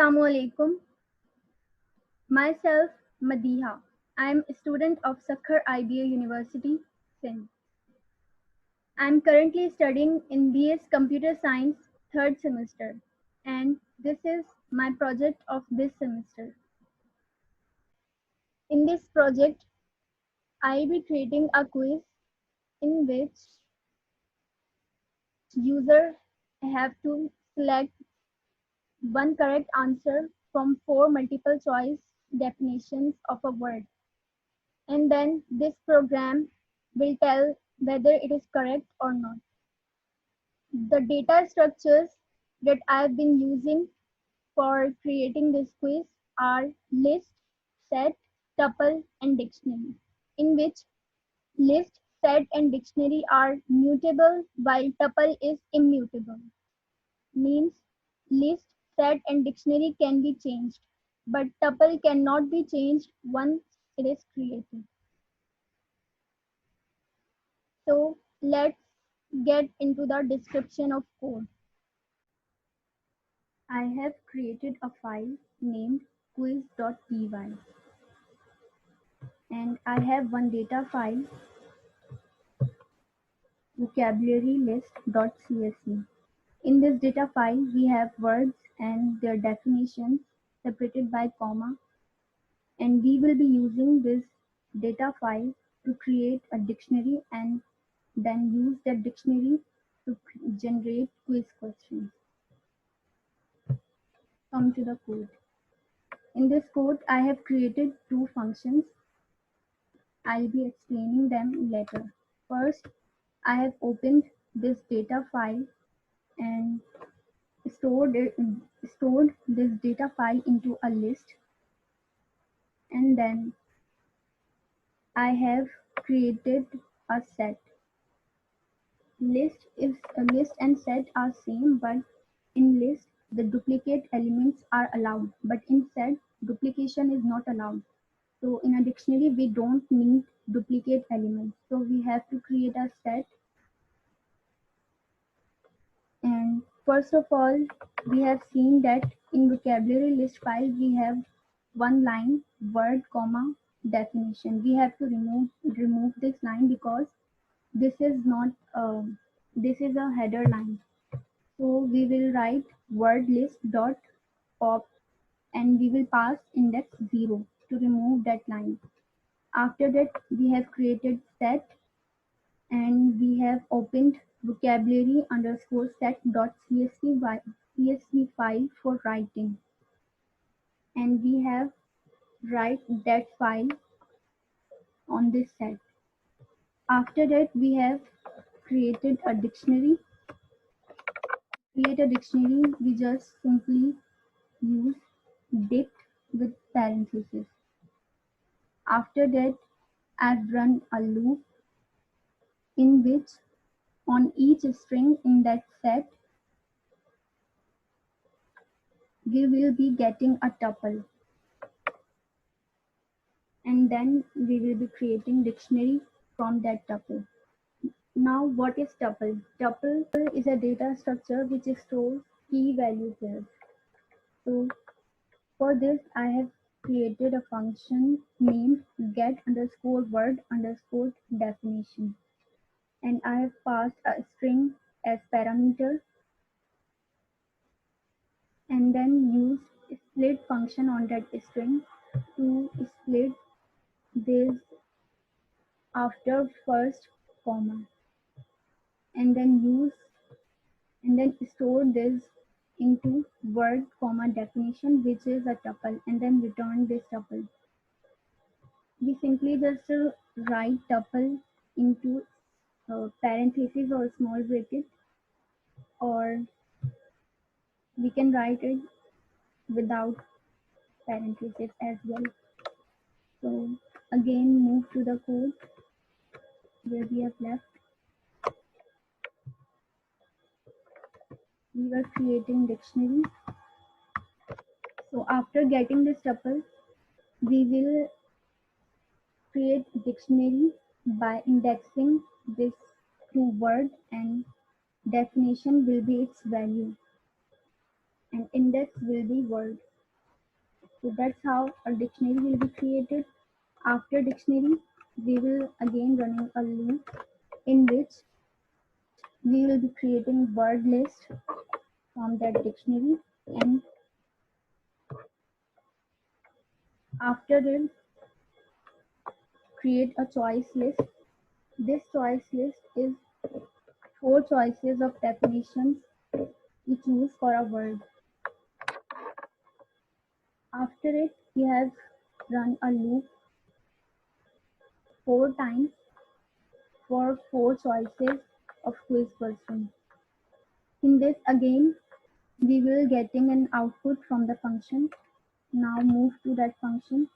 Assalamu alaikum. Myself, Madiha. I am a student of Sukkur IBA University, Sindh. I am currently studying in BS Computer Science 3rd semester, and this is my project of this semester. In this project, I will be creating a quiz in which user have to select one correct answer from 4 multiple choice definitions of a word, and then this program will tell whether it is correct or not. The data structures that I've been using for creating this quiz are list, set, tuple, and dictionary, in which list, set, and dictionary are mutable while tuple is immutable. Means list, set, and dictionary can be changed, but tuple cannot be changed once it is created. So let's get into the description of code. I have created a file named quiz.py, and I have one data file vocabulary list.csv. In this data file, we have words and their definitions separated by comma, and we will be using this data file to create a dictionary and then use that dictionary to generate quiz questions. Come to the code. In this code, I have created two functions. I'll be explaining them later. First, I have opened this data file and stored this data file into a list, and then I have created a set. List and set are same, but in list the duplicate elements are allowed, but in set duplication is not allowed. So in a dictionary we don't need duplicate elements, so we have to create a set. And first of all, we have seen that in vocabulary list file we have one line word comma definition. We have to remove this line because this is not this is a header line. So we will write word list dot pop and we will pass index 0 to remove that line. After that, we have created set and we have opened vocabulary underscore set dot csv file for writing, and we have write that file on this set. After that, we have created a dictionary. Create a dictionary, we just simply use dict with parentheses. After that, I've run a loop in which on each string in that set, we will be getting a tuple. And then we will be creating dictionary from that tuple. Now, what is tuple? Tuple is a data structure which stores key value pairs. So for this, I have created a function named get underscore word underscore definition, and I have passed a string as parameter and then use split function on that string to split this after first comma, and then store this into word comma definition, which is a tuple, and then return this tuple. We simply just write tuple into parentheses or small bracket, or we can write it without parentheses as well. So again, move to the code where we have left. We were creating dictionary. So after getting this tuple, we will create dictionary by indexing this to word, and definition will be its value and index will be word. So that's how a dictionary will be created. After dictionary, we will again running a loop in which we will be creating word list from that dictionary, and after it create a choice list. This choice list is four choices of definitions we choose for a word. After it, we have run a loop four times for four choices of quiz question. In this again, we will getting an output from the function. Now move to that function.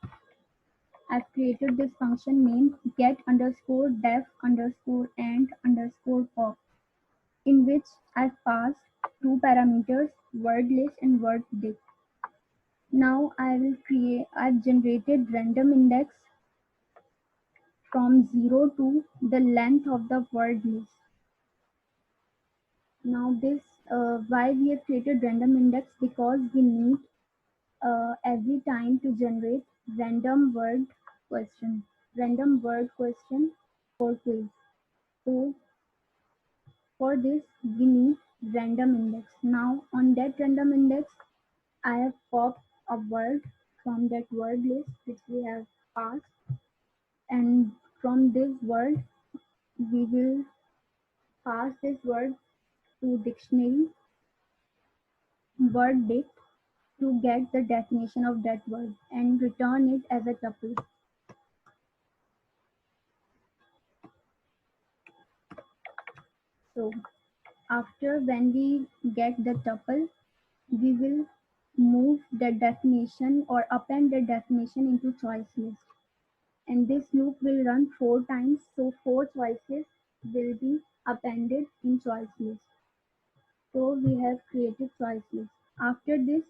I've created this function named get underscore def underscore and underscore pop, in which I've passed two parameters, word list and word dict. Now I've generated random index from 0 to the length of the word list. Now this, why we have created random index, because we need every time to generate random word question, random word question for quiz. So for this we need random index. Now on that random index, I have popped a word from that word list which we have passed, and from this word we will pass this word to dictionary word dict to get the definition of that word and return it as a tuple. So after when we get the tuple, we will move the definition or append the definition into choice list. And this loop will run four times, so four choices will be appended in choice list. So we have created choice list. After this,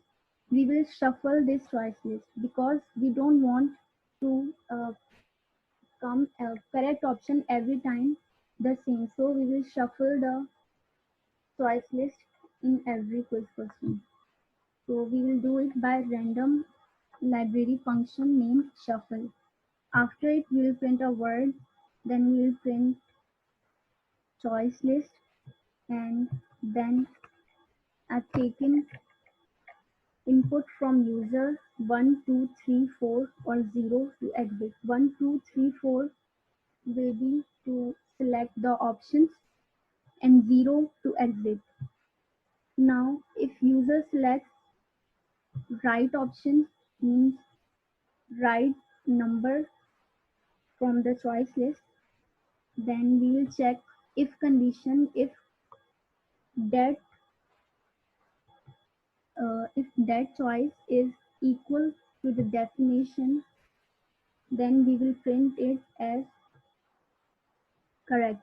we will shuffle this choice list because we don't want to come correct option every time the same. So we will shuffle the choice list in every quiz question. So we will do it by random library function named shuffle. After it, we will print a word, then we will print choice list, and then I've taken input from user 1, 2, 3, 4 or 0 to exit. 1, 2, 3, 4 will be to select the options and 0 to exit. Now, if user selects right option, means right number from the choice list, then we will check if condition, that if that choice is equal to the definition, then we will print it as correct.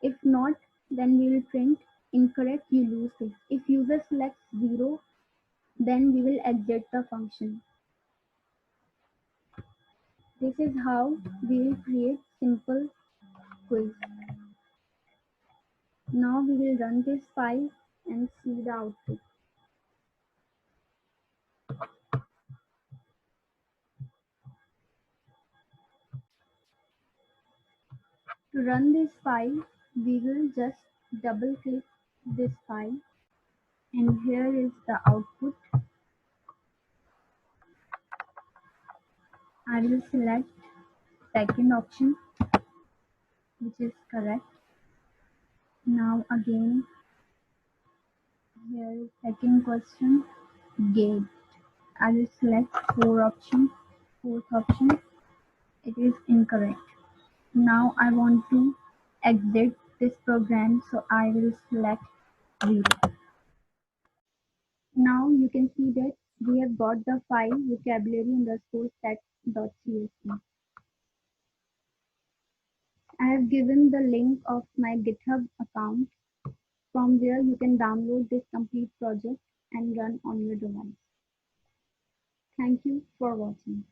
If not, then we will print incorrect, you lose this. If user selects 0, then we will exit the function. This is how we will create simple quiz. Now we will run this file and see the output. To run this file, we will just double click this file, and here is the output. I will select second option, which is correct. Now again, here is second question, gate. I will select fourth option, it is incorrect. Now I want to exit this program, so I will select 0. Now you can see that we have got the file vocabulary underscore set.csv. I have given the link of my GitHub account from where you can download this complete project and run on your device. Thank you for watching.